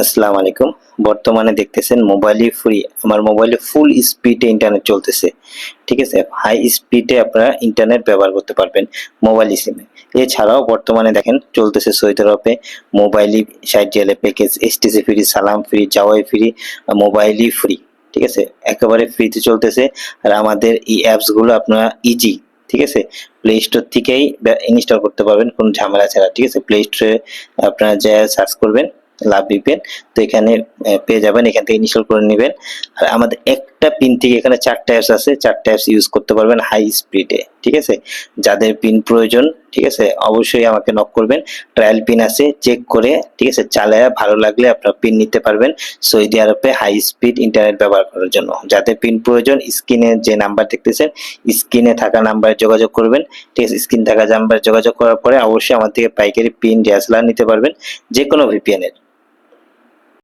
আসসালামু আলাইকুম। বর্তমানে দেখতেছেন মোবাইলে ফ্রি, আমার মোবাইলে ফুল স্পিডে ইন্টারনেট চলতেছে। ঠিক আছে? হাই স্পিডে আপনারা ইন্টারনেট ব্যবহার করতে পারবেন মোবাইল সিমে। এছাড়াও বর্তমানে দেখেন চলতেছে সৌদি আরবে মোবাইলই ৬০ রিয়ালের প্যাকেজ, এসটিসি ফ্রি, সালাম ফ্রি, জাওয়াই ফ্রি, মোবাইলই ফ্রি। ঠিক আছে? একেবারে ফ্রিতে চলতেছে। আর আমাদের এই অ্যাপস গুলো আপনারা ইজি, ঠিক আছে? প্লে স্টোর থেকেই ইনস্টল করতে পারবেন কোনো ঝামেলা ছাড়া। ঠিক আছে? প্লে স্টোরে আপনারা যেয়ে সার্চ করবেন লাভ VPN, তো এখানে পেয়ে যাবেন, এখান থেকে ইনস্টল করে নেবেন। আর আমাদের একটা পিন থেকে এখানে 4টা অ্যাপস আছে, 4টা অ্যাপস ইউজ করতে পারবেন হাই স্পিডে। ঠিক আছে? যাদের পিন প্রয়োজন, ঠিক আছে, অবশ্যই আমাকে নক করবেন। ট্রায়াল পিন আছে, চেক করে, ঠিক আছে, চালায়া ভালো লাগলে আপনারা পিন নিতে পারবেন সৌদি আরবে হাই স্পিড ইন্টারনেট ব্যবহার করার জন্য। যাদের পিন প্রয়োজন স্ক্রিনে যে নাম্বার দেখতেছেন, স্ক্রিনে থাকা নাম্বারে যোগাযোগ করবেন। ঠিক আছে? স্ক্রিনে থাকা নাম্বারে যোগাযোগ করার পরে অবশ্যই আমার থেকে পাইকারি পিন DSLR নিতে পারবেন, যেকোনো VPN এর।